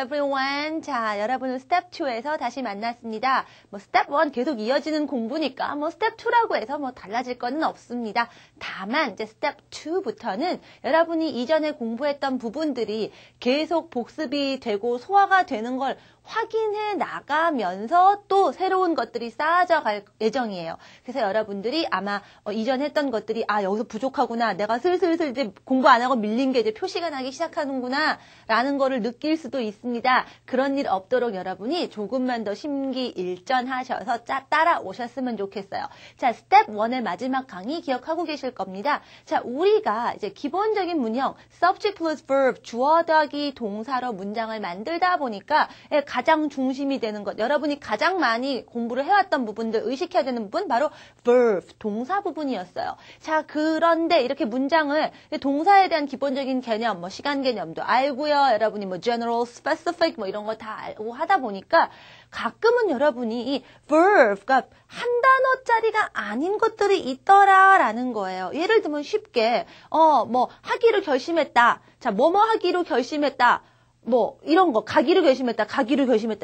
everyone. 자, 여러분은 스텝 2에서 다시 만났습니다. 스텝 1 계속 이어지는 공부니까 스텝 2라고 해서 달라질 거는 없습니다. 다만 이제 스텝 2부터는 여러분이 이전에 공부했던 부분들이 계속 복습이 되고 소화가 되는 걸 확인해 나가면서 또 새로운 것들이 쌓아져 갈 예정이에요. 그래서 여러분들이 아마 이전 했던 것들이 여기서 부족하구나. 내가 슬슬 이제 공부 안 하고 밀린 게 이제 표시가 나기 시작하는구나. 라는 거를 느낄 수도 있습니다. 그런 일 없도록 여러분이 조금만 더 심기일전하셔서 따라오셨으면 좋겠어요. 자, 스텝 1의 마지막 강의 기억하고 계실 겁니다. 자, 우리가 이제 기본적인 문형 subject plus verb 주어 더하기 동사로 문장을 만들다 보니까 가장 중심이 되는 것, 여러분이 가장 많이 공부를 해왔던 부분들, 의식해야 되는 부분, 바로 verb, 동사 부분이었어요. 자, 그런데 이렇게 문장을 동사에 대한 기본적인 개념, 시간 개념도 알고요. 여러분이 general, specific 이런 거 다 알고 하다 보니까 가끔은 여러분이 이 verb가 한 단어짜리가 아닌 것들이 있더라라는 거예요. 예를 들면 쉽게 하기로 결심했다. 자, 뭐뭐 하기로 결심했다. 이런 거, 가기로 결심했다,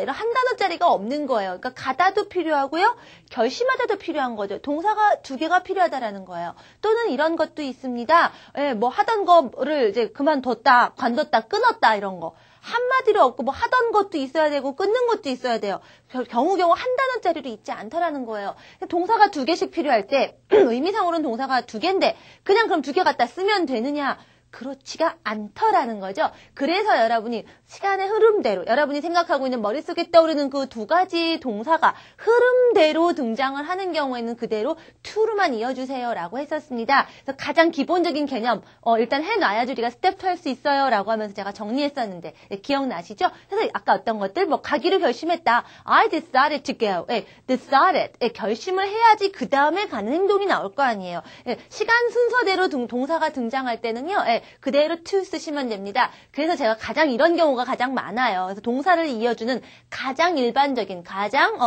이런 한 단어짜리가 없는 거예요. 그러니까 가다도 필요하고요, 결심하다도 필요한 거죠. 동사가 두 개가 필요하다라는 거예요. 또는 이런 것도 있습니다. 하던 거를 이제 그만뒀다, 관뒀다, 끊었다, 이런 거. 한마디로 없고 하던 것도 있어야 되고 끊는 것도 있어야 돼요. 경우 한 단어짜리로 있지 않다라는 거예요. 동사가 두 개씩 필요할 때 의미상으로는 동사가 두 개인데 그냥 그럼 두 개 갖다 쓰면 되느냐? 그렇지가 않더라는 거죠. 그래서 여러분이 시간의 흐름대로 여러분이 생각하고 있는 머릿속에 떠오르는 그 두 가지 동사가 흐름대로 등장을 하는 경우에는 그대로 to로만 이어주세요 라고 했었습니다. 그래서 가장 기본적인 개념 일단 해놔야지 우리가 스텝 2 할 수 있어요 라고 하면서 제가 정리했었는데 기억나시죠? 그래서 아까 어떤 것들 가기로 결심했다. I decided to go. decided. 결심을 해야지 그 다음에 가는 행동이 나올 거 아니에요. 시간 순서대로 동사가 등장할 때는요. 그대로 to 쓰시면 됩니다. 그래서 제가 가장 이런 경우가 가장 많아요. 그래서 동사를 이어주는 가장 일반적인, 가장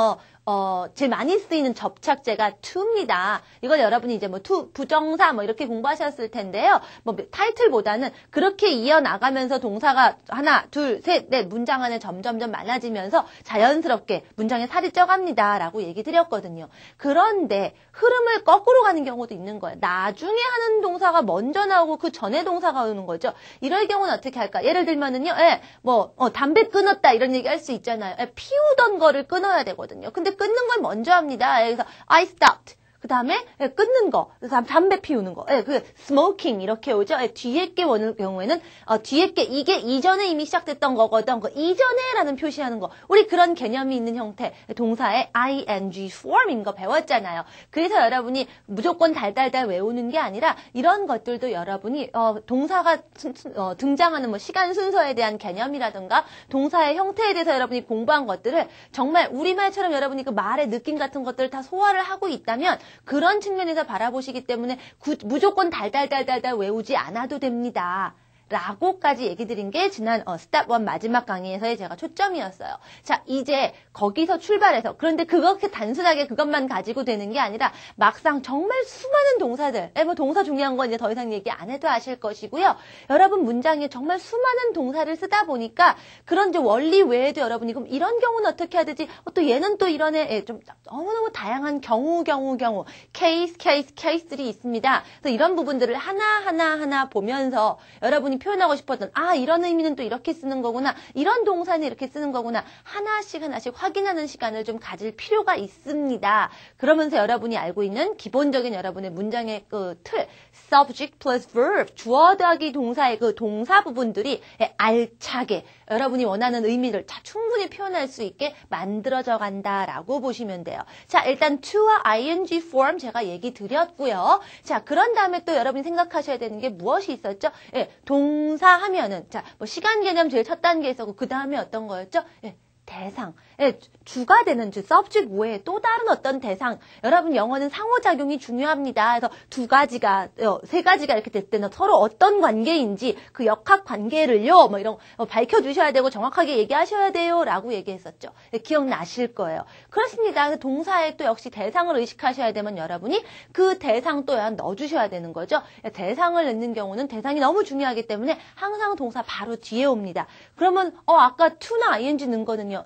제일 많이 쓰이는 접착제가 to입니다. 이걸 여러분이 이제 to, 부정사 이렇게 공부하셨을 텐데요. 타이틀보다는 그렇게 이어나가면서 동사가 하나, 둘, 셋, 넷 문장 안에 점점점 많아지면서 자연스럽게 문장에 살이 쪄갑니다. 라고 얘기 드렸거든요. 그런데 흐름을 거꾸로 가는 경우도 있는 거예요. 나중에 하는 동사가 먼저 나오고 그 전에 동사가 오는 거죠. 이럴 경우는 어떻게 할까? 예를 들면은요, 담배 끊었다 이런 얘기 할 수 있잖아요. 피우던 거를 끊어야 되거든요. 근데 끊는 걸 먼저 합니다. 그래서 I stopped. 그 다음에 끊는 거, 그다음 담배 피우는 거, 그 smoking 이렇게 오죠. 뒤에 게 오는 경우에는 뒤에 게 이게 이전에 이미 시작됐던 거거든. 그 이전에라는 표시하는 거, 우리 그런 개념이 있는 형태 동사의 ing form인 거 배웠잖아요. 그래서 여러분이 무조건 달달달 외우는 게 아니라 이런 것들도 여러분이 동사가 등장하는 시간 순서에 대한 개념이라든가 동사의 형태에 대해서 여러분이 공부한 것들을 정말 우리말처럼 여러분이 그 말의 느낌 같은 것들을 다 소화를 하고 있다면. 그런 측면에서 바라보시기 때문에 무조건 달달달달달 외우지 않아도 됩니다. 라고까지 얘기 드린 게 지난 스텝 1 마지막 강의에서의 제가 초점이었어요. 자, 이제 거기서 출발해서 그런데 그렇게 단순하게 그것만 가지고 되는 게 아니라 막상 정말 수많은 동사들, 동사 중요한 건 이제 더 이상 얘기 안 해도 아실 것이고요. 여러분 문장에 정말 수많은 동사를 쓰다 보니까 그런 이제 원리 외에도 여러분이 그럼 이런 경우는 어떻게 해야 되지? 또 얘는 또 이런 좀 너무너무 다양한 경우 케이스들이 있습니다. 그래서 이런 부분들을 하나 보면서 여러분이 표현하고 싶었던 이런 의미는 또 이렇게 쓰는 거구나, 이런 동사는 이렇게 쓰는 거구나 하나씩 확인하는 시간을 좀 가질 필요가 있습니다. 그러면서 여러분이 알고 있는 기본적인 여러분의 문장의 그 틀, subject plus verb, 주어 더하기 동사의 그 동사 부분들이 알차게 여러분이 원하는 의미를 충분히 표현할 수 있게 만들어져 간다라고 보시면 돼요. 자, 일단 to와 ing form 제가 얘기 드렸고요. 자, 그런 다음에 또 여러분이 생각하셔야 되는 게 무엇이 있었죠? 동사 하면은 시간 개념 제일 첫 단계에 있었고 그 다음에 어떤 거였죠? 대상, 주가 되는 주, subject 외에 또 다른 어떤 대상. 여러분 영어는 상호작용이 중요합니다. 그래서 두 가지가, 세 가지가 이렇게 됐을 때는 서로 어떤 관계인지 그 역학 관계를요, 뭐 이런 밝혀주셔야 되고 정확하게 얘기하셔야 돼요 라고 얘기했었죠. 기억나실 거예요. 그렇습니다. 동사에 또 역시 대상을 의식하셔야 되면 여러분이 그 대상 또 넣어주셔야 되는 거죠. 대상을 넣는 경우는 대상이 너무 중요하기 때문에 항상 동사 바로 뒤에 옵니다. 그러면 아까 to나 ing 넣은 거는요.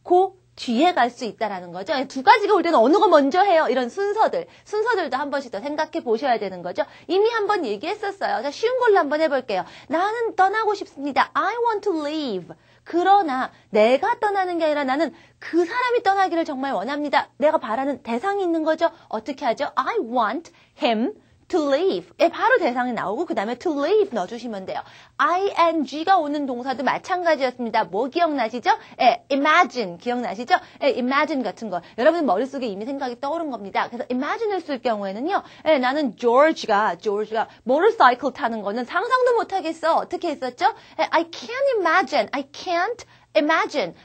그 뒤에 갈 수 있다라는 거죠. 두 가지가 올 때는 어느 거 먼저 해요. 이런 순서들도 한 번씩 더 생각해 보셔야 되는 거죠. 이미 한번 얘기했었어요. 자, 쉬운 걸로 한번 해볼게요. 나는 떠나고 싶습니다. I want to leave. 그러나 내가 떠나는 게 아니라 나는 그 사람이 떠나기를 정말 원합니다. 내가 바라는 대상이 있는 거죠. 어떻게 하죠? I want him to leave. 바로 대상이 나오고 그 다음에 to leave 넣어주시면 돼요. ing가 오는 동사도 마찬가지였습니다. 뭐 기억나시죠? imagine 기억나시죠? imagine 같은 거. 여러분 머릿속에 이미 생각이 떠오른 겁니다. 그래서 imagine을 쓸 경우에는요. 나는 George가 motorcycle 타는 거는 상상도 못하겠어. 어떻게 했었죠? I can't imagine.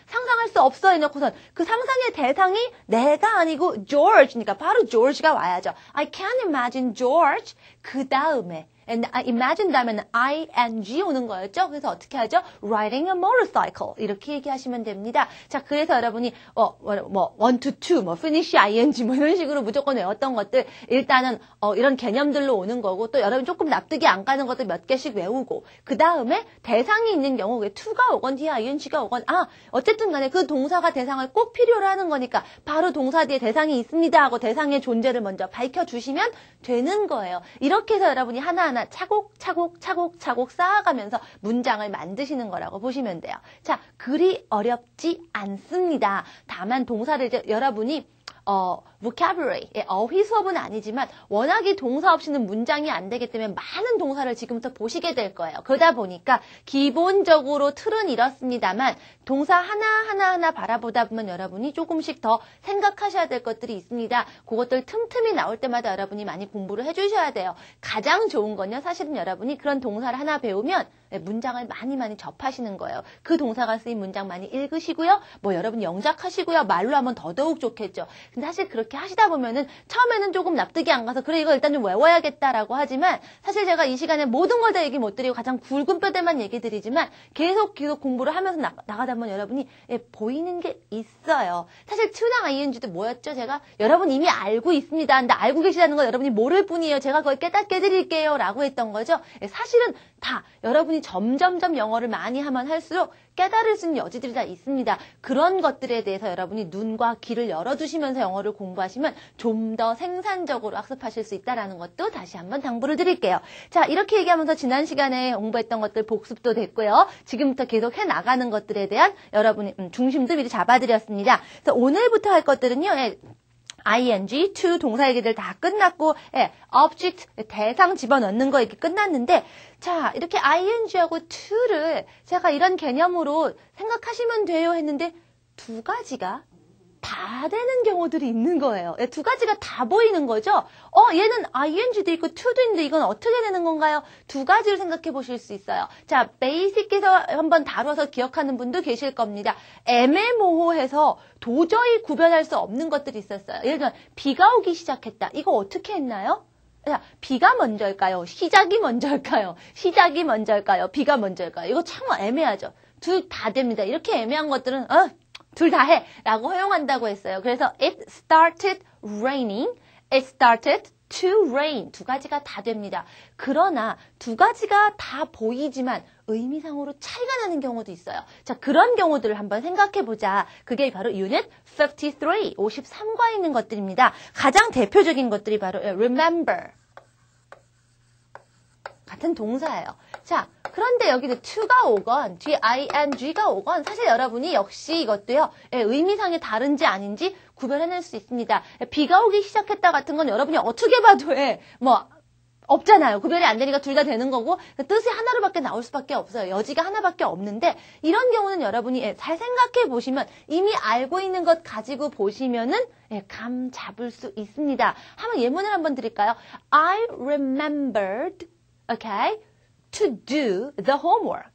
상상할 수 없어 해놓고선 그 상상의 대상이 내가 아니고 George니까 바로 George가 와야죠. I can't imagine George. 그 다음에 imagine 다음에는 ing 오는 거였죠. 그래서 어떻게 하죠? Riding a motorcycle. 이렇게 얘기하시면 됩니다. 자, 그래서 여러분이 one to two, finish ing 이런 식으로 무조건 외웠던 것들 일단은 이런 개념들로 오는 거고 또 여러분 조금 납득이 안 가는 것들 몇 개씩 외우고 그 다음에 대상이 있는 경우 to가 오건 뒤에 ing가 오건 어쨌든 간에 그 동사가 대상을 꼭 필요로 하는 거니까 바로 동사 뒤에 대상이 있습니다 하고 대상의 존재를 먼저 밝혀주시면 되는 거예요. 이렇게 해서 여러분이 하나하나 차곡차곡 쌓아가면서 문장을 만드시는 거라고 보시면 돼요. 자, 그리 어렵지 않습니다. 다만 동사를 이제 여러분이 vocabulary, 어휘 수업은 아니지만 워낙에 동사 없이는 문장이 안 되기 때문에 많은 동사를 지금부터 보시게 될 거예요. 그러다 보니까 기본적으로 틀은 이렇습니다만 동사 하나하나 바라보다 보면 여러분이 조금씩 더 생각하셔야 될 것들이 있습니다. 그것들 틈틈이 나올 때마다 여러분이 많이 공부를 해주셔야 돼요. 가장 좋은 건요. 사실은 여러분이 그런 동사를 하나 배우면 문장을 많이 접하시는 거예요. 그 동사가 쓰인 문장 많이 읽으시고요. 여러분 영작하시고요. 말로 하면 더더욱 좋겠죠. 근데 사실 그렇게 하시다 보면은 처음에는 조금 납득이 안 가서 그래 이거 일단 좀 외워야겠다라고 하지만 사실 제가 이 시간에 모든 걸 다 얘기 못 드리고 가장 굵은 뼈대만 얘기 드리지만 계속 공부를 하면서 나가다 보면 여러분이 보이는 게 있어요. 사실 to나 ing도 뭐였죠? 제가 여러분 이미 알고 있습니다. 근데 알고 계시다는 건 여러분이 모를 뿐이에요. 제가 그걸 깨닫게 해드릴게요 라고 했던 거죠. 사실은 다 여러분이 점점점 영어를 많이 하면 할수록 깨달을 수 있는 여지들이 다 있습니다. 그런 것들에 대해서 여러분이 눈과 귀를 열어두시면서 영어를 공부하시면 좀 더 생산적으로 학습하실 수 있다는 것도 다시 한번 당부를 드릴게요. 자, 이렇게 얘기하면서 지난 시간에 공부했던 것들 복습도 됐고요. 지금부터 계속 해나가는 것들에 대한 여러분의 중심도 미리 잡아드렸습니다. 그래서 오늘부터 할 것들은요. ing, to 동사 얘기들 다 끝났고 object, 대상 집어넣는 거 이렇게 끝났는데 자, 이렇게 ing하고 to를 제가 이런 개념으로 생각하시면 돼요 했는데 두 가지가 다 되는 경우들이 있는 거예요. 두 가지가 다 보이는 거죠. 얘는 ing도 있고 to도 있는데 이건 어떻게 되는 건가요? 두 가지를 생각해 보실 수 있어요. 자, 베이직에서 한번 다뤄서 기억하는 분도 계실 겁니다. 애매모호해서 도저히 구별할 수 없는 것들이 있었어요. 예를 들면 비가 오기 시작했다. 이거 어떻게 했나요? 자, 비가 먼저일까요? 시작이 먼저일까요? 시작이 먼저일까요? 비가 먼저일까요? 이거 참 애매하죠. 둘 다 됩니다. 이렇게 애매한 것들은 둘 다 해 라고 허용한다고 했어요. 그래서 it started raining, it started to rain 두 가지가 다 됩니다. 그러나 두 가지가 다 보이지만 의미상으로 차이가 나는 경우도 있어요. 자, 그런 경우들을 한번 생각해보자. 그게 바로 Unit 53, 53과에 있는 것들입니다. 가장 대표적인 것들이 바로 remember 같은 동사예요. 자, 그런데 여기도 to가 오건 뒤에 ing가 오건 사실 여러분이 역시 이것도요. 의미상의 다른지 아닌지 구별해낼 수 있습니다. 비가 오기 시작했다 같은 건 여러분이 어떻게 봐도 없잖아요. 구별이 안 되니까 둘 다 되는 거고 뜻이 하나로밖에 나올 수밖에 없어요. 여지가 하나밖에 없는데 이런 경우는 여러분이 잘 생각해 보시면 이미 알고 있는 것 가지고 보시면은 감 잡을 수 있습니다. 한번 예문을 한번 드릴까요? I remembered, okay, to do the homework.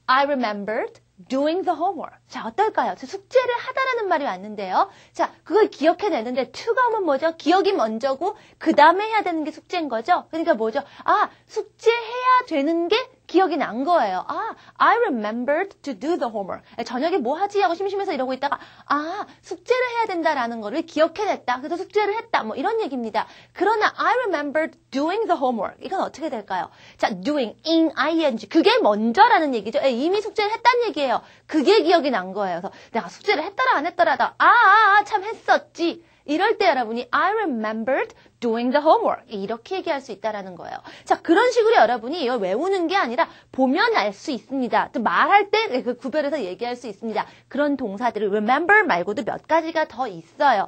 I remembered doing the homework. 자, 어떨까요? 숙제를 하다라는 말이 왔는데요. 자, 그걸 기억해내는데 to가 오면 뭐죠? 기억이 먼저고 그 다음에 해야 되는 게 숙제인 거죠. 그러니까 뭐죠? 아, 숙제해야 되는 게 기억이 난 거예요. 아, I remembered to do the homework. 저녁에 뭐 하지? 하고 심심해서 이러고 있다가 아, 숙제를 해야 된다라는 거를 기억해냈다. 그래서 숙제를 했다. 뭐 이런 얘기입니다. 그러나 I remembered doing the homework. 이건 어떻게 될까요? 자, doing, in, ing. 그게 먼저라는 얘기죠. 이미 숙제를 했다는 얘기예요. 그게 기억이 난 거예요. 그래서 내가 숙제를 했더라 안 했더라다. 참 했었지. 이럴 때 여러분이 I remembered doing the homework 이렇게 얘기할 수 있다라는 거예요. 자, 그런 식으로 여러분이 이걸 외우는 게 아니라 보면 알 수 있습니다. 또 말할 때 그 구별해서 얘기할 수 있습니다. 그런 동사들을 remember 말고도 몇 가지가 더 있어요.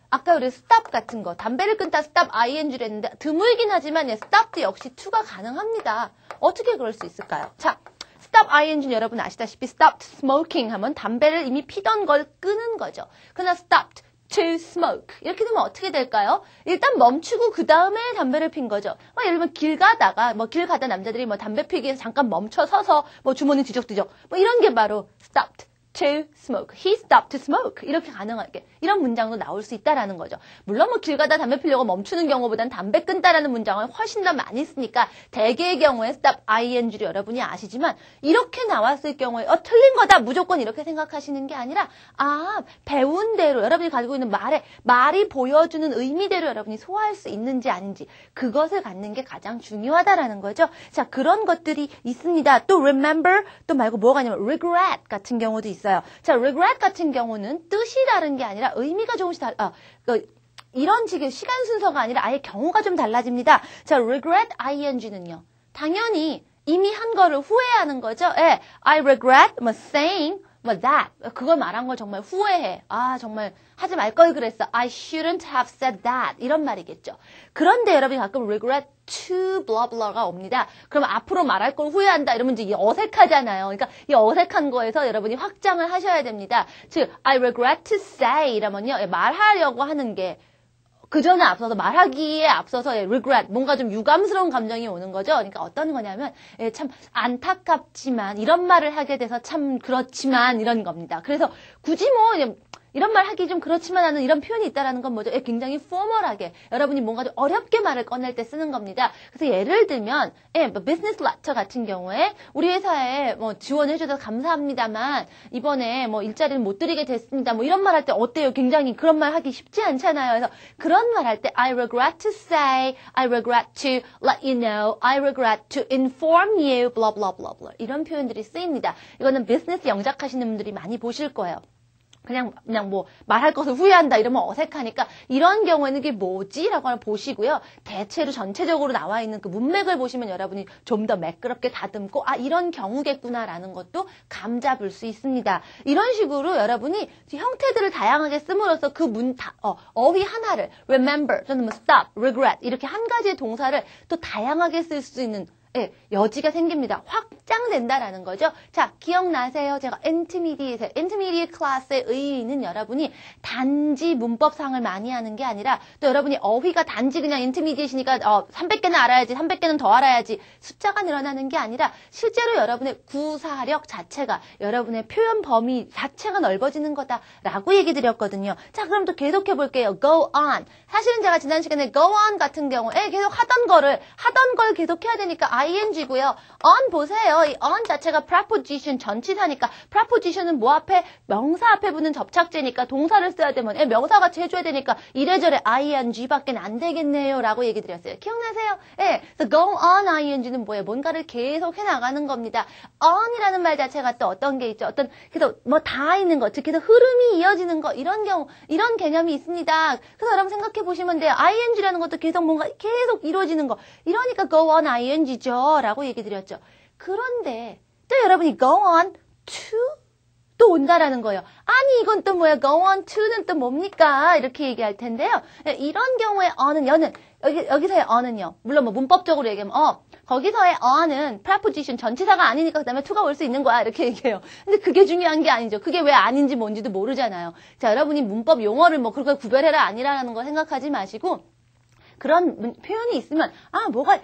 아까 우리 stop 같은 거 담배를 끊다 stop ing를 했는데 드물긴 하지만 stop도 역시 to가 가능합니다. 어떻게 그럴 수 있을까요? 자, stop ing는 여러분 아시다시피 stopped smoking 하면 담배를 이미 피던 걸 끄는 거죠. 그러나 stopped to smoke 이렇게 되면 어떻게 될까요? 일단 멈추고 그 다음에 담배를 핀 거죠. 예를 들면 길 가다가 길 가다 남자들이 담배 피기 위해서 잠깐 멈춰 서서 주머니 뒤적뒤적 이런 게 바로 stopped to smoke. He stopped to smoke. 이렇게 가능하게 이런 문장도 나올 수 있다라는 거죠. 물론 길 가다 담배 피려고 멈추는 경우보단 담배 끊다라는 문장을 훨씬 더 많이 쓰니까 대개의 경우에 stop ing를 여러분이 아시지만 이렇게 나왔을 경우에 틀린 거다 무조건 이렇게 생각하시는 게 아니라 배운 대로 여러분이 가지고 있는 말이 보여주는 의미대로 여러분이 소화할 수 있는지 아닌지 그것을 갖는 게 가장 중요하다라는 거죠. 자, 그런 것들이 있습니다. 또 remember 또 말고 뭐가 있냐면 regret 같은 경우도 있어요. 자, regret 같은 경우는 뜻이 다른 게 아니라 의미가 조금씩 이런 식의 시간 순서가 아니라 아예 경우가 좀 달라집니다. 자, regret ing는요. 당연히 이미 한 거를 후회하는 거죠. I regret saying that. 그걸 말한 걸 정말 후회해. 정말 하지 말 걸 그랬어. I shouldn't have said that. 이런 말이겠죠. 그런데 여러분이 가끔 regret to blah blah가 옵니다. 그럼 앞으로 말할 걸 후회한다. 이러면 이제 어색하잖아요. 그러니까 이 어색한 거에서 여러분이 확장을 하셔야 됩니다. 즉, I regret to say 이러면요. 말하려고 하는 게 그 전에 앞서서 말하기에 앞서서 regret 뭔가 좀 유감스러운 감정이 오는 거죠. 그러니까 어떤 거냐면 참 안타깝지만 이런 말을 하게 돼서 참 그렇지만 이런 겁니다. 그래서 굳이 이런 말 하기 좀 그렇지만 하는 이런 표현이 있다라는 건 뭐죠? 굉장히 formal하게 여러분이 뭔가 좀 어렵게 말을 꺼낼 때 쓰는 겁니다. 그래서 예를 들면 business letter 같은 경우에 우리 회사에 지원해 주셔서 감사합니다만 이번에 일자리를 못 드리게 됐습니다. 이런 말 할 때 어때요? 굉장히 그런 말 하기 쉽지 않잖아요. 그래서 그런 말 할 때 I regret to say, I regret to let you know, I regret to inform you, blah blah blah blah 이런 표현들이 쓰입니다. 이거는 비즈니스 영작하시는 분들이 많이 보실 거예요. 그냥 말할 것을 후회한다 이러면 어색하니까 이런 경우에는 이게 뭐지? 라고 보시고요. 대체로 전체적으로 나와 있는 그 문맥을 보시면 여러분이 좀 더 매끄럽게 다듬고 이런 경우겠구나 라는 것도 감 잡을 수 있습니다. 이런 식으로 여러분이 형태들을 다양하게 씀으로써 그 어휘 하나를 remember 또는 stop, regret 이렇게 한 가지의 동사를 또 다양하게 쓸 수 있는 여지가 생깁니다. 확장된다라는 거죠. 자, 기억나세요? 제가 intermediate 클래스의 의의는 여러분이 단지 문법상을 많이 하는 게 아니라 또 여러분이 어휘가 단지 그냥 intermediate이니까 300개는 알아야지, 300개는 더 알아야지 숫자가 늘어나는 게 아니라 실제로 여러분의 구사력 자체가 여러분의 표현 범위 자체가 넓어지는 거다라고 얘기 드렸거든요. 자, 그럼 또 계속해 볼게요. go on. 사실은 제가 지난 시간에 go on 같은 경우에 계속 하던 걸 계속해야 되니까 ing고요. on 보세요. 이 on 자체가 preposition 전치사니까 preposition은 뭐 앞에 명사 앞에 붙는 접착제니까 동사를 써야 되면 명사같이 해줘야 되니까 이래저래 ing밖에 안 되겠네요 라고 얘기 드렸어요. 기억나세요? 그래서 go on ing는 뭐예요? 뭔가를 계속 해나가는 겁니다. on이라는 말 자체가 또 어떤 게 있죠? 그래서 다 있는 거, 즉 그래서 흐름이 이어지는 거 이런 개념이 있습니다. 그래서 여러분 생각해 보시면 돼요. ing라는 것도 뭔가 계속 이루어지는 거. 이러니까 go on ing죠. 라고 얘기 드렸죠. 그런데 또 여러분이 go on to 또 온다라는 거예요. 아니 이건 또 뭐야? go on to는 또 뭡니까? 이렇게 얘기할 텐데요. 이런 경우에 on은 여는 여기서의 on은요. 물론 문법적으로 얘기하면 거기서의 on은 preposition 전치사가 아니니까 그다음에 to가 올 수 있는 거야. 이렇게 얘기해요. 근데 그게 중요한 게 아니죠. 그게 왜 아닌지 뭔지도 모르잖아요. 자, 여러분이 문법 용어를 그걸 구별해라 아니라는 거 생각하지 마시고 그런 표현이 있으면 뭐가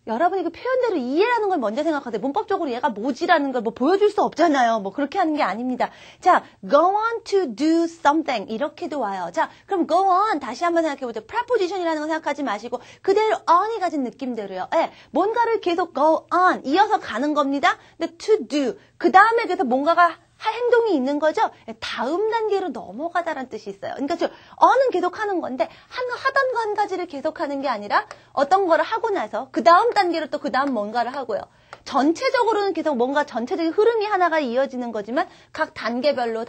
여러분이 그 표현대로 이해라는 걸 먼저 생각하세요. 문법적으로 얘가 뭐지라는 걸 뭐 보여줄 수 없잖아요. 뭐 그렇게 하는 게 아닙니다. 자, go on to do something 이렇게도 와요. 자, 그럼 go on 다시 한번 생각해보죠. preposition이라는 거 생각하지 마시고 그대로 on이 가진 느낌대로요. 예, 뭔가를 계속 go on 이어서 가는 겁니다. 근데 to do 그 다음에 그래서 뭔가가 할 행동이 있는 거죠. 다음 단계로 넘어가다라는 뜻이 있어요. 그러니까 on은 계속 하는 건데 하던 거 한 가지를 계속 하는 게 아니라 어떤 거를 하고 나서 그 다음 단계로 또 그 다음 뭔가를 하고요. 전체적으로는 계속 뭔가 전체적인 흐름이 하나가 이어지는 거지만 각 단계별로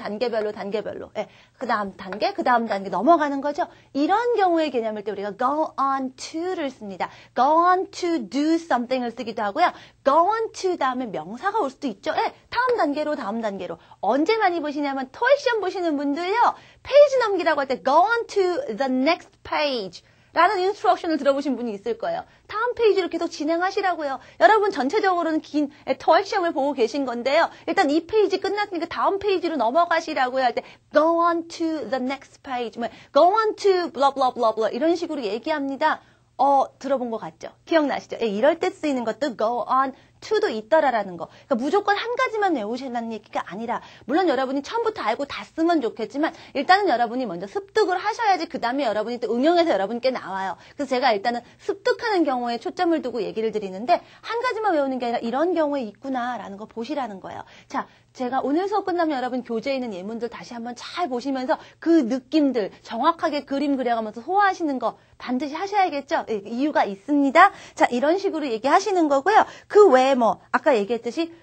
예, 그 다음 단계 넘어가는 거죠. 이런 경우의 개념일 때 우리가 go on to를 씁니다. go on to do something을 쓰기도 하고요. go on to 다음에 명사가 올 수도 있죠. 예, 다음 단계로. 언제 많이 보시냐면 토익 시험 보시는 분들요. 페이지 넘기라고 할 때 go on to the next page 라는 인스트럭션을 들어보신 분이 있을 거예요. 다음 페이지로 계속 진행하시라고요. 여러분 전체적으로는 긴 토익 시험을 보고 계신 건데요. 일단 이 페이지 끝났으니까 다음 페이지로 넘어가시라고요. 할 때 go on to the next page, go on to blah blah blah blah 이런 식으로 얘기합니다. 들어본 것 같죠? 기억나시죠? 예, 이럴 때 쓰이는 것도 go on to도 있더라라는 거. 그러니까 무조건 한 가지만 외우시라는 얘기가 아니라 물론 여러분이 처음부터 알고 다 쓰면 좋겠지만 일단은 여러분이 먼저 습득을 하셔야지 그 다음에 여러분이 또 응용해서 여러분께 나와요. 그래서 제가 일단은 습득하는 경우에 초점을 두고 얘기를 드리는데 한 가지만 외우는 게 아니라 이런 경우에 있구나라는 거 보시라는 거예요. 자, 제가 오늘 수업 끝나면 여러분 교재에 있는 예문들 다시 한번 잘 보시면서 그 느낌들 정확하게 그림 그려가면서 소화하시는 거 반드시 하셔야겠죠? 예, 이유가 있습니다. 자, 이런 식으로 얘기하시는 거고요. 그 외에 아까 얘기했듯이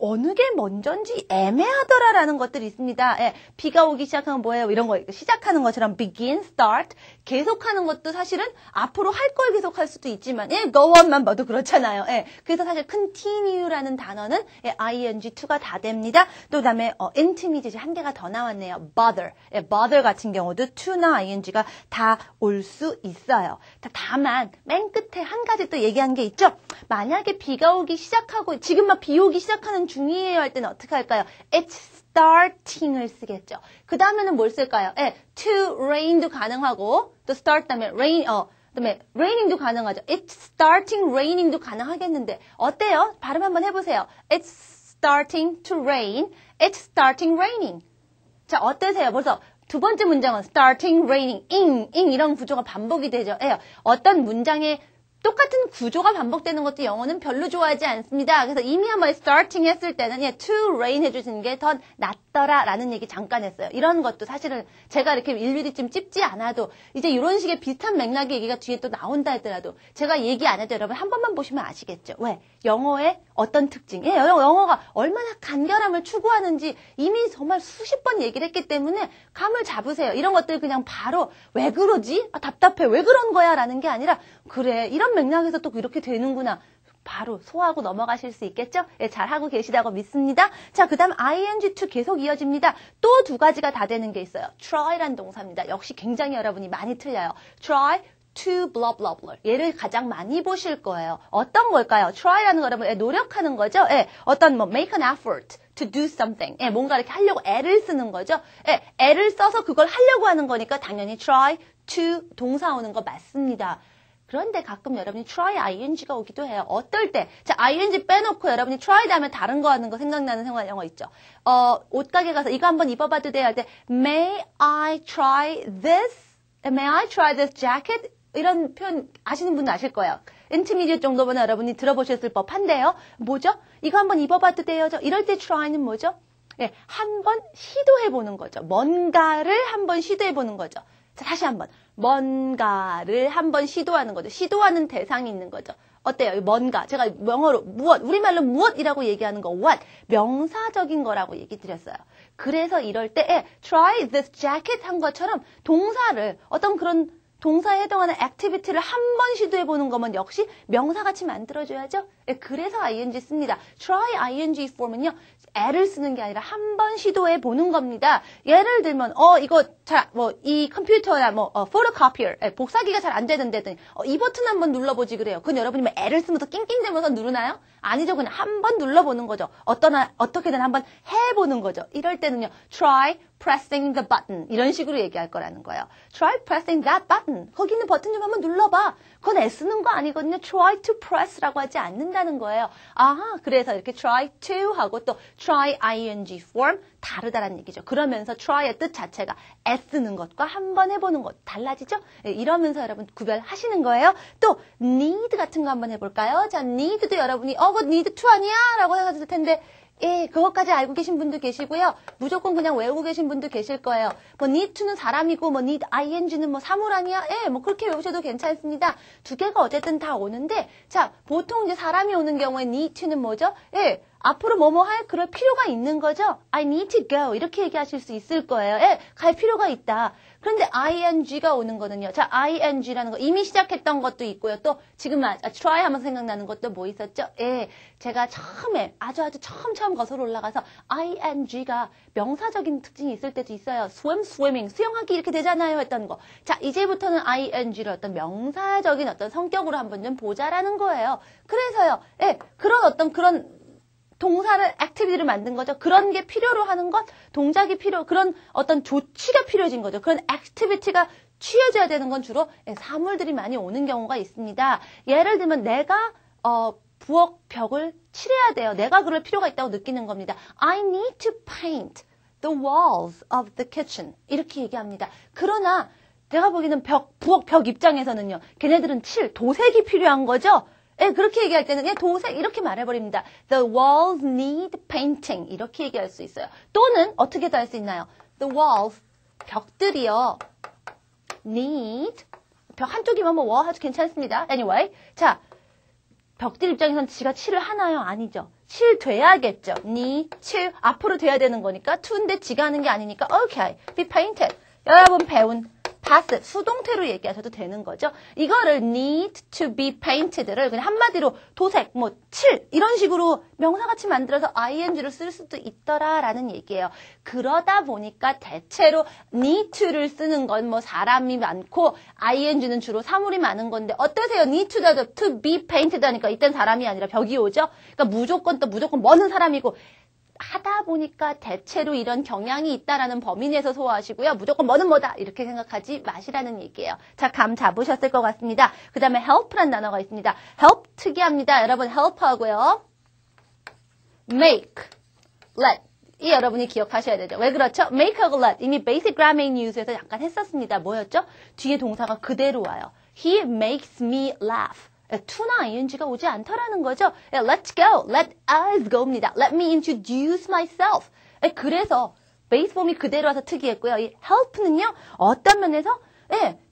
어느 게 먼저인지 애매하더라라는 것들이 있습니다. 예, 비가 오기 시작하면 뭐예요? 이런 거 시작하는 것처럼 begin, start 계속하는 것도 사실은 앞으로 할 걸 계속할 수도 있지만 예, go on만 봐도 그렇잖아요. 예, 그래서 사실 continue라는 단어는 예, ing2가 다 됩니다. 또 그다음에 intermediate 한 개가 더 나왔네요. bother. 예, bother 같은 경우도 to나 ing가 다 올 수 있어요. 다만 맨 끝에 한 가지 또 얘기한 게 있죠. 만약에 비가 오기 시작하고 지금 막 비 오기 시작하는 중이에요 할 때는 어떻게 할까요? It's starting을 쓰겠죠. 그 다음에는 뭘 쓸까요? 예, to rain도 가능하고 또 start 다음에 rain, 그다음에 raining도 가능하죠. It's starting raining도 가능하겠는데 어때요? 발음 한번 해보세요. It's starting to rain. It's starting raining. 자, 어떠세요? 벌써 두 번째 문장은 starting raining, ing 이런 구조가 반복이 되죠. 예, 어떤 문장에 똑같은 구조가 반복되는 것도 영어는 별로 좋아하지 않습니다. 그래서 이미 한번 starting 했을 때는 예, to rain 해주시는 게 더 낫더라라는 얘기 잠깐 했어요. 이런 것도 사실은 제가 이렇게 일일이쯤 찝지 않아도 이제 이런 식의 비슷한 맥락의 얘기가 뒤에 또 나온다 하더라도 제가 얘기 안 해도 여러분 한 번만 보시면 아시겠죠. 왜? 영어의 어떤 특징? 예, 영어가 얼마나 간결함을 추구하는지 이미 정말 수십 번 얘기를 했기 때문에 감을 잡으세요. 이런 것들 그냥 바로 왜 그러지? 답답해. 왜 그런 거야? 라는 게 아니라 그래. 이런 맥락에서 또 이렇게 되는구나. 바로 소화하고 넘어가실 수 있겠죠? 예, 잘하고 계시다고 믿습니다. 자, 그 다음 ing2 계속 이어집니다. 또 두 가지가 다 되는 게 있어요. try란 동사입니다. 역시 굉장히 여러분이 많이 틀려요. try to blah blah blah. 얘를 가장 많이 보실 거예요. 어떤 걸까요? try라는 거 여러분 노력하는 거죠. 예, 어떤 make an effort to do something. 예, 뭔가 이렇게 하려고 애를 쓰는 거죠. 예, 애를 써서 그걸 하려고 하는 거니까 당연히 try to 동사 오는 거 맞습니다. 그런데 가끔 여러분이 try ing가 오기도 해요. 어떨 때? 자, ing 빼놓고 여러분이 try 다음에 다른 거 하는 거 생각나는 생활 영어 있죠. 옷가게 가서 이거 한번 입어봐도 돼요 할 때 May I try this? May I try this jacket? 이런 표현 아시는 분은 아실 거예요. intermediate 정도면 여러분이 들어보셨을 법한데요. 뭐죠? 이거 한번 입어봐도 돼요. 이럴 때 try는 뭐죠? 예, 한번 시도해보는 거죠. 뭔가를 한번 시도해보는 거죠. 자, 다시 한번. 뭔가를 한번 시도하는 거죠. 시도하는 대상이 있는 거죠. 어때요? 뭔가. 제가 영어로 무엇, 우리말로 무엇이라고 얘기하는 거, what. 명사적인 거라고 얘기 드렸어요. 그래서 이럴 때, try this jacket 한 것처럼 동사를, 어떤 그런 동사에 해당하는 액티비티를 한 번 시도해보는 거면 역시 명사같이 만들어줘야죠. 예, 그래서 ing 씁니다. try ing form은요. 애를 쓰는 게 아니라 한 번 시도해보는 겁니다. 예를 들면 이거 이 컴퓨터야 photocopier 복사기가 잘 안 되는데 했더니 이 버튼 한번 눌러보지 그래요. 그건 여러분이 애를 쓰면서 낑낑대면서 누르나요? 아니죠. 그냥 한 번 눌러보는 거죠. 어떻게든 한번 해보는 거죠. 이럴 때는요. try pressing the button. 이런 식으로 얘기할 거라는 거예요. Try pressing that button. 거기 있는 버튼 좀 한번 눌러봐. 그건 애쓰는 거 아니거든요. Try to press라고 하지 않는다는 거예요. 아하, 그래서 이렇게 try to 하고 또 try ing form 다르다라는 얘기죠. 그러면서 try의 뜻 자체가 애쓰는 것과 한번 해보는 것 달라지죠? 네, 이러면서 여러분 구별하시는 거예요. 또 need 같은 거 한번 해볼까요? 자, need도 여러분이 그거 need to 아니야? 라고 생각하실 텐데 예, 그것까지 알고 계신 분도 계시고요. 무조건 그냥 외우고 계신 분도 계실 거예요. 뭐 need to는 사람이고 뭐 need ing는 뭐 사물 아니야? 예, 뭐 그렇게 외우셔도 괜찮습니다. 두 개가 어쨌든 다 오는데 자, 보통 이제 사람이 오는 경우에 need to는 뭐죠? 예, 앞으로 뭐뭐 할 그럴 필요가 있는 거죠. I need to go 이렇게 얘기하실 수 있을 거예요. 예, 갈 필요가 있다. 그런데 ing가 오는 거는요. 자, ing라는 거 이미 시작했던 것도 있고요. 또 지금 try 하면서 생각나는 것도 뭐 있었죠? 예, 제가 처음에 아주 처음 거슬러 올라가서 ing가 명사적인 특징이 있을 때도 있어요. swimming, 수영하기 이렇게 되잖아요 했던 거. 자, 이제부터는 ing를 어떤 명사적인 어떤 성격으로 한번 좀 보자라는 거예요. 그래서요. 예, 그런 동사를, 액티비티를 만든 거죠. 그런 게 필요로 하는 것, 동작이 그런 어떤 조치가 필요해진 거죠. 그런 액티비티가 취해져야 되는 건 주로 사물들이 많이 오는 경우가 있습니다. 예를 들면 내가 부엌 벽을 칠해야 돼요. 내가 그럴 필요가 있다고 느끼는 겁니다. I need to paint the walls of the kitchen. 이렇게 얘기합니다. 그러나 내가 보기에는 부엌 벽 입장에서는요. 걔네들은 도색이 필요한 거죠. 예, 그렇게 얘기할 때는 도색 이렇게 말해버립니다. The walls need painting 이렇게 얘기할 수 있어요. 또는 어떻게도 할 수 있나요? The walls 벽들이요. need 벽 한쪽이면 뭐 아주 괜찮습니다. Anyway, 자 벽들 입장에선 지가 칠을 하나요? 아니죠. 칠 돼야겠죠. need 칠 앞으로 돼야 되는 거니까 to인데 지가 하는 게 아니니까 okay, be painted. 여러분 배운 past 수동태로 얘기하셔도 되는 거죠. 이거를 need to be painted를 그냥 한마디로 도색, 칠 이런 식으로 명사같이 만들어서 ing를 쓸 수도 있더라라는 얘기예요. 그러다 보니까 대체로 need to를 쓰는 건 사람이 많고 ing는 주로 사물이 많은 건데 어떠세요? need to be painted 하니까 이땐 사람이 아니라 벽이 오죠. 그러니까 무조건 뭐는 사람이고 하다 보니까 대체로 이런 경향이 있다라는 범위 내에서 소화하시고요. 무조건 뭐는 뭐다 이렇게 생각하지 마시라는 얘기예요. 자, 감 잡으셨을 것 같습니다. 그 다음에 help란 단어가 있습니다. help 특이합니다. 여러분 help하고요. make, let 이 여러분이 기억하셔야 되죠. 왜 그렇죠? make하고 let 이미 basic grammar in use에서 약간 했었습니다. 뭐였죠? 뒤에 동사가 그대로 와요. He makes me laugh. to나 ing가 오지 않더라는 거죠. Let's go, let us go입니다. Let me introduce myself. 그래서 베이스 폼이 그대로 와서 특이했고요. 이 help는요, 어떤 면에서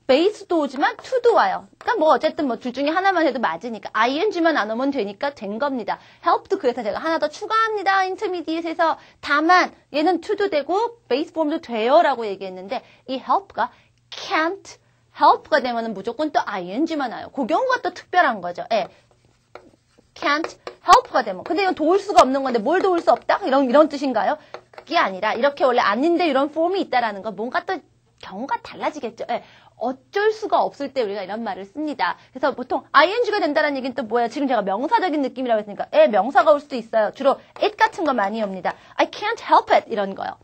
베이스도 오지만 to도 와요. 그러니까 어쨌든 둘 중에 하나만 해도 맞으니까 ing만 안 오면 되니까 된 겁니다. help도 그래서 제가 하나 더 추가합니다. intermediate에서 다만 얘는 to도 되고 베이스 폼도 돼요라고 얘기했는데 이 help가 can't help가 되면은 무조건 또 ing만 와요. 그 경우가 또 특별한 거죠. can't help가 되면. 근데 이건 도울 수가 없는 건데 뭘 도울 수 없다? 이런 뜻인가요? 그게 아니라 이렇게 원래 아닌데 이런 폼이 있다라는 거 뭔가 또 경우가 달라지겠죠. 어쩔 수가 없을 때 우리가 이런 말을 씁니다. 그래서 보통 ing가 된다는 얘기는 또 뭐예요? 지금 제가 명사적인 느낌이라고 했으니까 명사가 올 수도 있어요. 주로 it 같은 거 많이 옵니다. I can't help it 이런 거요.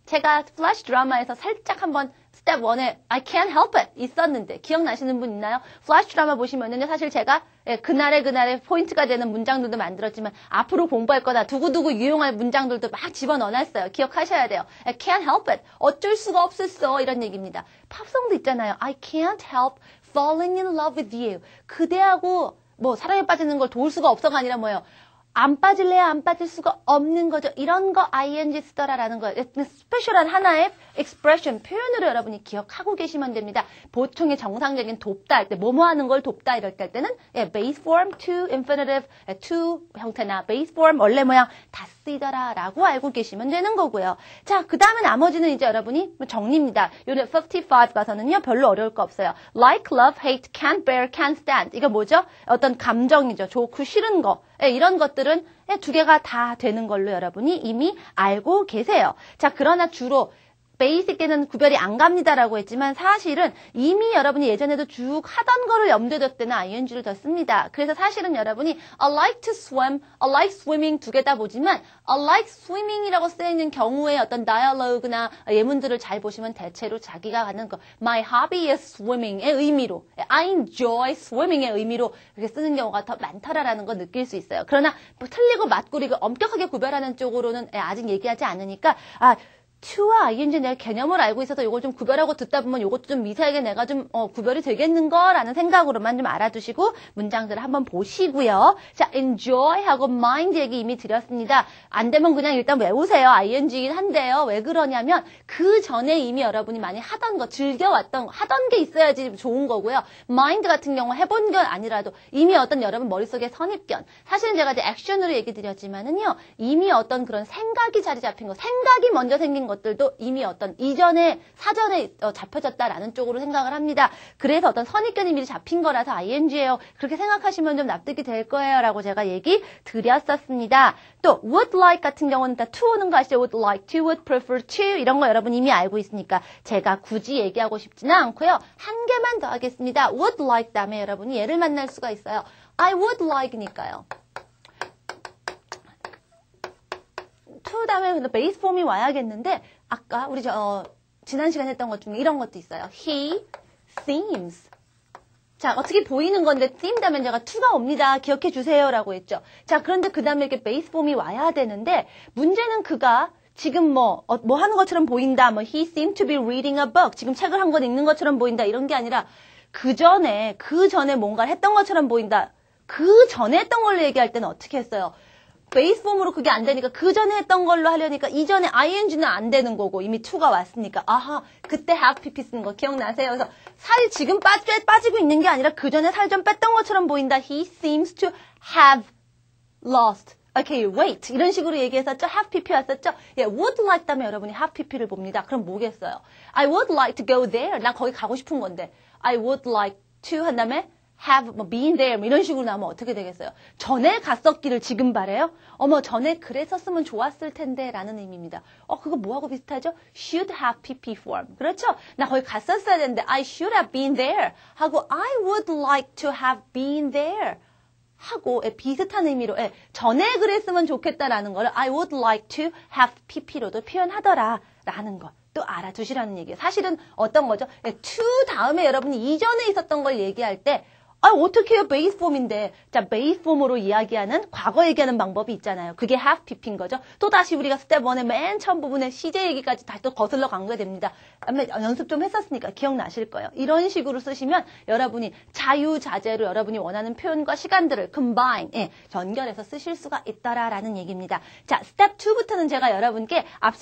제가 플래시 드라마에서 살짝 한번 스텝 1에 I can't help it 있었는데 기억나시는 분 있나요? 플래시 드라마 보시면은요 사실 제가 그날의 포인트가 되는 문장들도 만들었지만 앞으로 공부할 거다 두고두고 유용할 문장들도 막 집어넣어놨어요. 기억하셔야 돼요. I can't help it 어쩔 수가 없었어 이런 얘기입니다. 팝송도 있잖아요. I can't help falling in love with you 그대하고 사랑에 빠지는 걸 도울 수가 없어가 아니라 뭐예요? 안 빠질래야 안 빠질 수가 없는 거죠. 이런 거 ing 쓰더라라는 거예요. 스페셜한 하나의 expression, 표현으로 여러분이 기억하고 계시면 됩니다. 보통의 정상적인 돕다 할 때, 뭐뭐 하는 걸 돕다 이럴 때는 base form, to, infinitive, to 형태나 base form, 원래 모양 다 쓰이더라라고 알고 계시면 되는 거고요. 자, 그 다음에 나머지는 이제 여러분이 정리입니다. Unit 55 가서는요, 별로 어려울 거 없어요. Like, love, hate, can't bear, can't stand. 이거 뭐죠? 어떤 감정이죠. 좋고 싫은 거. 이런 것들은 두 개가 다 되는 걸로 여러분이 이미 알고 계세요. 자, 그러나 주로 베이직에는 구별이 안 갑니다라고 했지만 사실은 이미 여러분이 예전에도 쭉 하던 거를 염두에 뒀을 때는 ing를 더 씁니다. 그래서 사실은 여러분이 I like to swim, I like swimming 두 개 다 보지만 I like swimming이라고 쓰여있는 경우에 어떤 dialogue나 예문들을 잘 보시면 대체로 자기가 하는 거 My hobby is swimming의 의미로 I enjoy swimming의 의미로 이렇게 쓰는 경우가 더 많더라라는 거 느낄 수 있어요. 그러나 뭐 틀리고 맞고 이거 엄격하게 구별하는 쪽으로는 아직 얘기하지 않으니까 to와 ing 내가 개념을 알고 있어서 이걸 좀 구별하고 듣다 보면 이것도 좀 미세하게 내가 좀 구별이 되겠는거라는 생각으로만 좀 알아두시고 문장들을 한번 보시고요. 자, enjoy하고 mind 얘기 이미 드렸습니다. 안 되면 그냥 일단 외우세요. ing이긴 한데요. 왜 그러냐면 그 전에 이미 여러분이 많이 하던 거, 즐겨왔던 거, 하던 게 있어야지 좋은 거고요. mind 같은 경우 해본 건 아니라도 이미 어떤 여러분 머릿속에 선입견. 사실은 제가 이제 액션으로 얘기 드렸지만은요. 이미 어떤 그런 생각이 자리 잡힌 거, 생각이 먼저 생긴 것들도 이미 어떤 이전에 사전에 잡혀졌다라는 쪽으로 생각을 합니다. 그래서 어떤 선입견이 미리 잡힌 거라서 ing예요. 그렇게 생각하시면 좀 납득이 될 거예요. 라고 제가 얘기 드렸었습니다. 또 would like 같은 경우는 다 to 오는 거 아시죠? would like to, would prefer to 이런 거 여러분 이미 알고 있으니까 제가 굳이 얘기하고 싶지는 않고요. 한 개만 더 하겠습니다. would like 다음에 여러분이 얘를 만날 수가 있어요. I would like니까요. to 다음에 베이스 폼이 와야겠는데 아까 우리 지난 시간에 했던 것 중에 이런 것도 있어요. He seems. 자, 어떻게 보이는 건데 seem 다음에 제가 to가 옵니다. 기억해 주세요라고 했죠. 자, 그런데 그 다음에 이렇게 베이스 폼이 와야 되는데 문제는 그가 지금 뭐 하는 것처럼 보인다. he seemed to be reading a book. 지금 책을 한 권 읽는 것처럼 보인다. 이런 게 아니라 그 전에 뭔가를 했던 것처럼 보인다. 그 전에 했던 걸로 얘기할 때는 어떻게 했어요? 베이스 폼으로 그게 안 되니까 그 전에 했던 걸로 하려니까 이전에 ing는 안 되는 거고 이미 to가 왔으니까 아하 그때 have pp 쓰는 거 기억나세요? 그래서 살이 지금 빠지고 있는 게 아니라 그 전에 살 좀 뺐던 것처럼 보인다. He seems to have lost. Okay, wait. 이런 식으로 얘기했었죠? have pp 왔었죠? 예, would like 다음에 여러분이 have pp를 봅니다. 그럼 뭐겠어요? I would like to go there. 난 거기 가고 싶은 건데. I would like to 한 다음에 have been there 이런 식으로 나오면 어떻게 되겠어요? 전에 갔었기를 지금 바래요? 어머 전에 그랬었으면 좋았을 텐데 라는 의미입니다. 그거 뭐하고 비슷하죠? should have pp form. 그렇죠? 나 거기 갔었어야 되는데 I should have been there 하고 I would like to have been there 하고 비슷한 의미로 전에 그랬으면 좋겠다라는 거를 I would like to have pp로도 표현하더라 라는 거. 또 알아두시라는 얘기예요. 사실은 어떤 거죠? to 다음에 여러분이 이전에 있었던 걸 얘기할 때 어떻게 해요? 베이스 폼인데. 자, 베이스 폼으로 이야기하는, 과거 얘기하는 방법이 있잖아요. 그게 have pp인 거죠. 또 다시 우리가 스텝 1의 맨 처음 부분에 CJ 얘기까지 다시 또 거슬러 간 게 됩니다. 연습 좀 했었으니까 기억나실 거예요. 이런 식으로 쓰시면 여러분이 자유자재로 여러분이 원하는 표현과 시간들을 combine, 연결해서 쓰실 수가 있더라라는 얘기입니다. 자, 스텝 2부터는 제가 여러분께 앞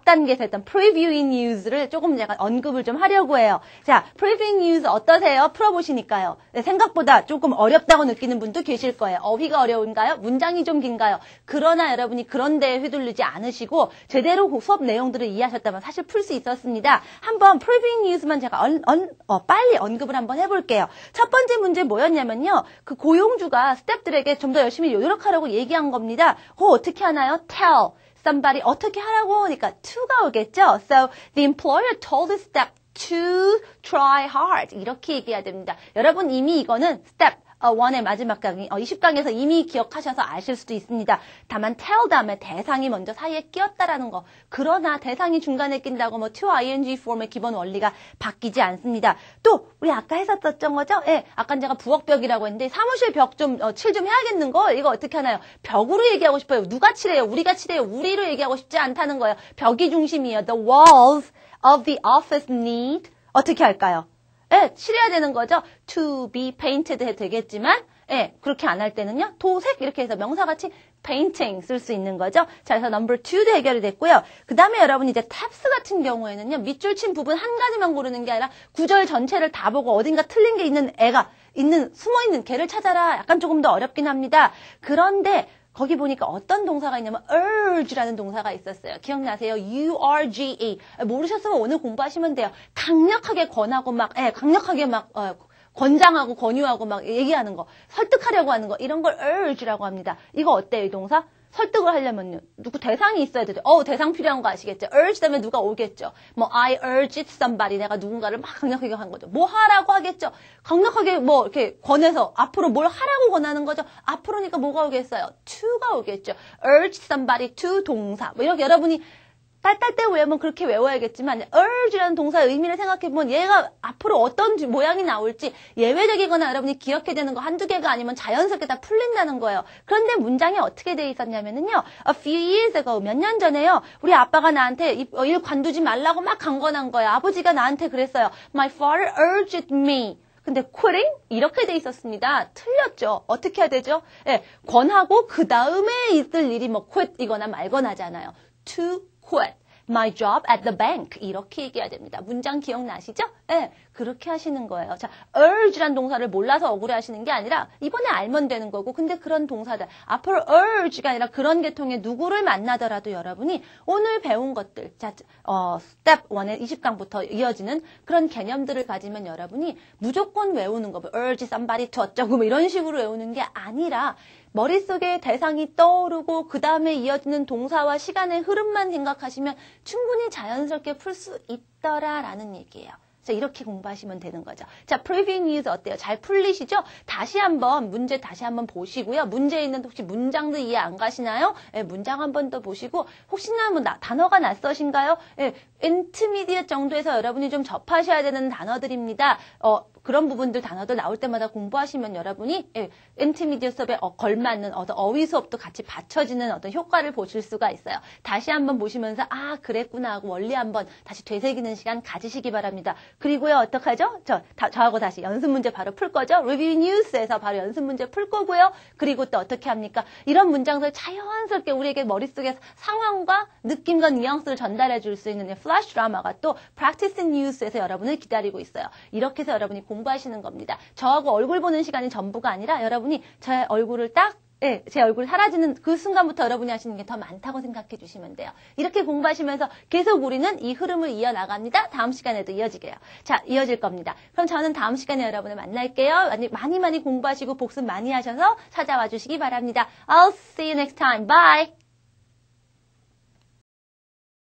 단계에서 했던 previewing news를 조금 제가 언급을 좀 하려고 해요. 자, previewing news 어떠세요? 풀어보시니까요. 생각보다 조금 어렵다고 느끼는 분도 계실 거예요. 어휘가 어려운가요? 문장이 좀 긴가요? 그러나 여러분이 그런 데에 휘둘리지 않으시고 제대로 수업 내용들을 이해하셨다면 사실 풀 수 있었습니다. 한번 previewing news만 제가 빨리 언급을 한번 해볼게요. 첫 번째 문제 뭐였냐면요. 그 고용주가 스태프들에게 좀 더 열심히 노력하라고 얘기한 겁니다. 어떻게 하나요? tell somebody 어떻게 하라고 하니까 to가 오겠죠. So the employer told the staff to try hard. 이렇게 얘기해야 됩니다. 여러분 이미 이거는 스텝 1의 마지막 강의 20강에서 이미 기억하셔서 아실 수도 있습니다. 다만 tell 다음에 대상이 먼저 사이에 끼었다라는 거. 그러나 대상이 중간에 낀다고 to ing form의 기본 원리가 바뀌지 않습니다. 또 우리 아까 했었던 거죠? 아까 제가 부엌벽이라고 했는데 사무실 벽 좀 칠 좀 해야겠는 거. 이거 어떻게 하나요? 벽으로 얘기하고 싶어요. 누가 칠해요? 우리가 칠해요. 우리로 얘기하고 싶지 않다는 거예요. 벽이 중심이에요. The walls of the office need 어떻게 할까요? 칠해야 되는 거죠. To be painted 해도 되겠지만 그렇게 안 할 때는요. 도색 이렇게 해서 명사같이 painting 쓸 수 있는 거죠. 자, 그래서 number 2도 해결이 됐고요. 그 다음에 여러분 이제 tabs 같은 경우에는요. 밑줄 친 부분 한 가지만 고르는 게 아니라 구절 전체를 다 보고 어딘가 틀린 게 있는 숨어있는 개를 찾아라. 약간 조금 더 어렵긴 합니다. 그런데 거기 보니까 어떤 동사가 있냐면 urge라는 동사가 있었어요. 기억나세요? urge. 모르셨으면 오늘 공부하시면 돼요. 강력하게 권하고 강력하게 권장하고 권유하고 얘기하는 거, 설득하려고 하는 거 이런 걸 urge라고 합니다. 이거 어때요, 이 동사? 설득을 하려면요. 누구 대상이 있어야 되죠. 대상 필요한 거 아시겠죠? urge 다음에 누가 오겠죠. 뭐 I urge somebody. 내가 누군가를 막 강력하게 한 거죠. 뭐 하라고 하겠죠. 강력하게 뭐 이렇게 권해서 앞으로 뭘 하라고 권하는 거죠. 앞으로니까 뭐가 오겠어요? to가 오겠죠. urge somebody to 동사. 뭐 이렇게 여러분이 딸딸 때 외우면 그렇게 외워야겠지만 urge라는 동사의 의미를 생각해보면 얘가 앞으로 어떤 모양이 나올지 예외적이거나 여러분이 기억해야 되는 거 한두 개가 아니면 자연스럽게 다 풀린다는 거예요. 그런데 문장이 어떻게 돼 있었냐면요. A few years ago, 몇 년 전에요. 우리 아빠가 나한테 일 관두지 말라고 막 강권한 거예요. 아버지가 나한테 그랬어요. My father urged me. 근데 quitting? 이렇게 돼 있었습니다. 틀렸죠. 어떻게 해야 되죠? 예, 권하고 그 다음에 있을 일이 뭐 quit이거나 말거나잖아요. To quit my job at the bank 이렇게 얘기해야 됩니다. 문장 기억나시죠? 네, 그렇게 하시는 거예요. 자, urge란 동사를 몰라서 억울해 하시는 게 아니라 이번에 알면 되는 거고 근데 그런 동사들 앞으로 urge가 아니라 그런 계통의 누구를 만나더라도 여러분이 오늘 배운 것들 자, step 1의 20강부터 이어지는 그런 개념들을 가지면 여러분이 무조건 외우는 거 urge somebody to 어쩌고 뭐 이런 식으로 외우는 게 아니라 머릿속에 대상이 떠오르고 그 다음에 이어지는 동사와 시간의 흐름만 생각하시면 충분히 자연스럽게 풀 수 있더라라는 얘기예요. 자, 이렇게 공부하시면 되는 거죠. 자, preview news 어때요? 잘 풀리시죠? 다시 한번 문제 다시 한번 보시고요. 문제에 있는 혹시 문장도 이해 안 가시나요? 예, 문장 한 번 더 보시고 혹시나 뭐 단어가 낯서신가요? 예, intermediate 정도에서 여러분이 좀 접하셔야 되는 단어들입니다. 그런 부분들 단어들 나올 때마다 공부하시면 여러분이 intermediate 수업에 걸맞는 어떤 어휘 수업도 같이 받쳐지는 어떤 효과를 보실 수가 있어요. 다시 한번 보시면서 아 그랬구나 하고 원리 한번 다시 되새기는 시간 가지시기 바랍니다. 그리고요 어떡하죠? 저하고 다시 연습 문제 바로 풀 거죠? Review News에서 바로 연습 문제 풀 거고요. 그리고 또 어떻게 합니까? 이런 문장들 자연스럽게 우리에게 머릿속에 상황과 느낌과 뉘앙스를 전달해 줄 수 있는 플래시 드라마가 또 Practice News에서 여러분을 기다리고 있어요. 이렇게 해서 여러분이 공부하시는 겁니다. 저하고 얼굴 보는 시간이 전부가 아니라 여러분이 제 얼굴을 제 얼굴 사라지는 그 순간부터 여러분이 하시는 게 더 많다고 생각해 주시면 돼요. 이렇게 공부하시면서 계속 우리는 이 흐름을 이어나갑니다. 다음 시간에도 이어지게요. 자, 이어질 겁니다. 그럼 저는 다음 시간에 여러분을 만날게요. 많이 공부하시고 복습 많이 하셔서 찾아와 주시기 바랍니다. I'll see you next time. Bye!